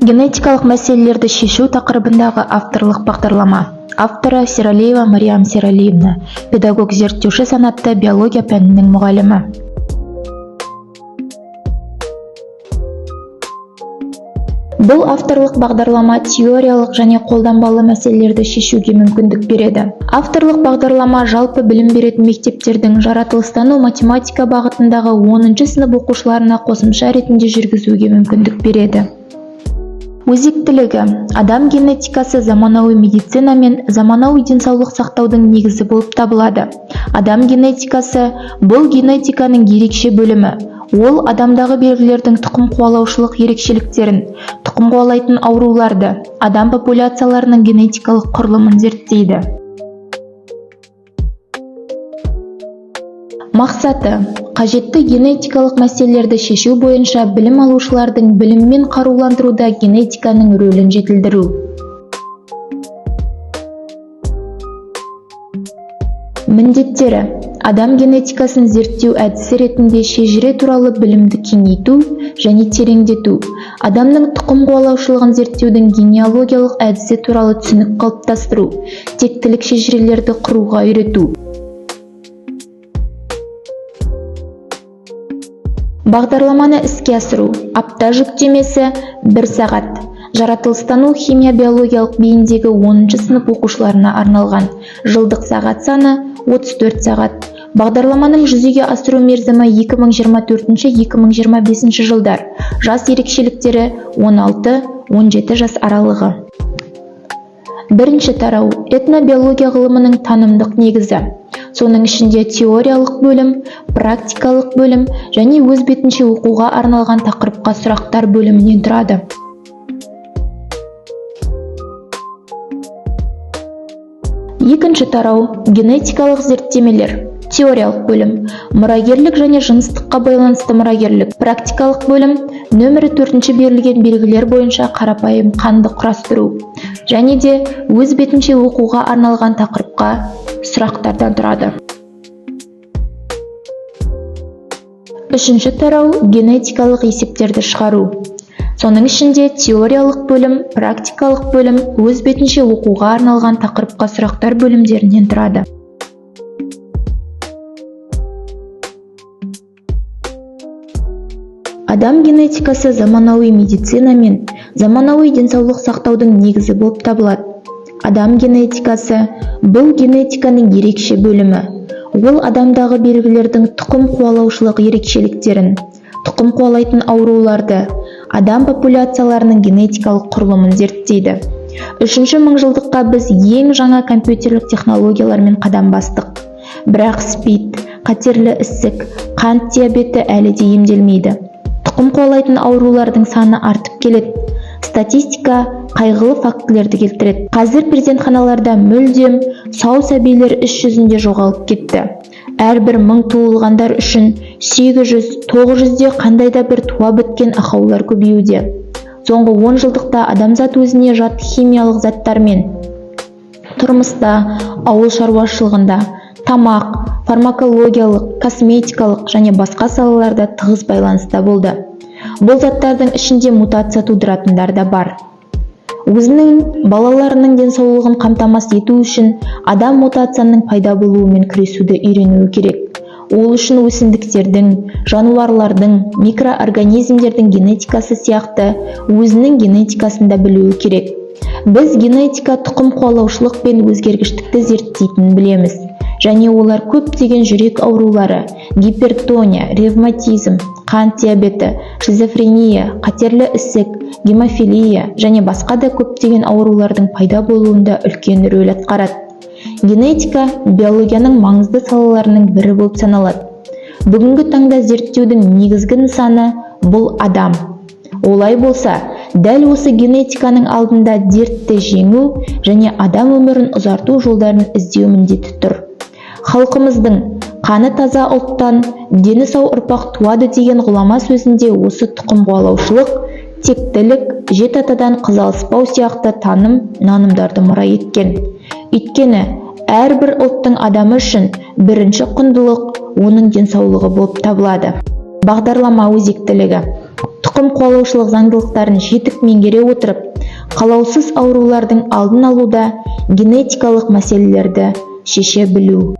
Генетикалық мәселелерді шешу тақырыбындағы авторлық бағдарлама. Авторы Сералиева Мариам Сералиевна, педагог, зерттеуші, санатты биология пәнінің мұғалімі. Бұл авторлық бағдарлама теориялық және қолданбалы мәселелерді шешуге мүмкіндік береді. Авторлық бағдарлама жалпы білім беретін мектептердің жаратылыстану математика бағытындағы 10-шы сынып оқушыларына қосымша ретінде жүргізуге мүмкіндік береді. Өзектілігі: адам генетикасы заманауи медицина мен заманауи денсаулық сақтаудың негізі болып табылады. Адам генетикасы бұл генетиканың ерекше бөлімі. Ол адамдағы белгілердің тұқым қуалаушылық ерекшеліктерін, тұқым қуалайтын ауруларды, адам популяцияларының генетикалық құрылымын зерттейді. Мақсаты: қажетті генетикалық мәселелерді шешу бойынша білім алушылардың біліммен қаруландыруда генетиканың рөлін жетілдіру. Міндеттері: адам генетикасын зерттеу әдісі ретінде шежіре туралы білімді кеңейту және тереңдету, адамның тұқым қуалаушылығын зерттеудің генеалогиялық әдісі туралы түсінік қалыптастыру, тектілік шежірелерді құруға үйрету. Бағдарламаны іске асыру. Апта жүктемесі 1 сағат. Жаратылыстану химия-биологиялық бейіндегі 10-шы сынып оқушыларына арналған. Жылдық сағат саны 34 сағат. Бағдарламаның жүзеге асыру мерзімі 2024-2025 жылдар. Жас ерекшеліктері 16-17 жас аралығы. Бірінші тарау: этнобиология ғылымының танымдық негізі. Соның ішінде теориялық бөлім, практикалық бөлім және өз бетінше оқуға арналған тақырыпқа сұрақтар бөлімінен тұрады. Екінші тарау: генетикалық зерттемелер. Теориялық бөлім: мұрагерлік және жыныстыққа байланысты мұрагерлік. Практикалық бөлім: нөмірі 4-ші берілген белгілер бойынша қарапайым қанды құрастыру. Және де өз бетінше оқуға арналған тақырыпқа сұрақтардан тұрады. Үшінші тарау: генетикалық есептерді шығару. Соның ішінде теориялық бөлім, практикалық бөлім, өз бетінше оқуға арналған тақырыпқа сұрақтар бөлімдерінен тұрады. Адам генетикасы заманауи медицина мен заманауи денсаулық сақтаудың негізі болып табылады. Адам генетикасы бұл генетиканың ерекше бөлімі. Ол адамдағы белгілердің тұқым қуалаушылық ерекшеліктерін, тұқым қуалайтын ауруларды, адам популяцияларының генетикалық құрылымын зерттейді. 3-ші мыңжылдыққа біз ең жаңа компьютерлік технологиялармен қадам бастық. Бірақ СПИД, қатерлі ісік, қант диабеті әлі де емделмейді. Тұқым қуалайтын аурулардың саны артып келеді. Статистика қайғылы фактілерді келтіреді. Қазір перзентханаларда мүлдем сау сәбилер іс жүзінде жоғалып кетті. Әрбір 1000 туылғандар үшін 800-900-де қандайда бір туа біткен ақаулар көбеюде. Соңғы 10 жылдықта адамзат өзіне жат химиялық заттармен тұрмыста, ауыл шаруашылығында, тамақ, фармакологиялық, косметикалық және басқа салаларда тығыз байланыста болды. Бұл заттардың ішінде мутация тудыратындар да бар. Өзінің балаларының денсаулығын қамтамасыз ету үшін адам мутацияның пайда болуымен күресуді үйренуі керек. Ол үшін өсімдіктердің, жануарлардың, микроорганизмдердің генетикасы сияқты өзінің генетикасын да білуі керек. Біз генетика тұқым қуалаушылық пен өзгергіштікті зерттейтінін білеміз. Және олар көптеген жүрек аурулары, гипертония, ревматизм, қант диабеті, шизофрения, қатерлі ісік, гемофилия және басқа да көптеген аурулардың пайда болуында үлкен рөл атқарады. Генетика биологияның маңызды салаларының бірі болып саналады. Бүгінгі таңда зерттеудің негізгі нысаны бұл адам. Олай болса, дәл осы генетиканың алдында дертті жеңу және адам өмірін ұзарту жолдарын іздеу міндеті тұр. Халқымыздың қаны таза ұлттан дені сау ұрпақ туады деген ғұлама сөзінде осы тұқым қуалаушылық, тектілік, жет атадан қыз алыспау сияқты нанымдарды мұра еткен. Өйткені әрбір ұлттың адамы үшін бірінші құндылық оның денсаулығы болып табылады. Бағдарлама өзектілігі. тұқым қуалаушылық заңдылықтарын жетік меңгере отырып, қалаусыз аурулардың алдын алуда генетикалық мәселелерді шеше білу.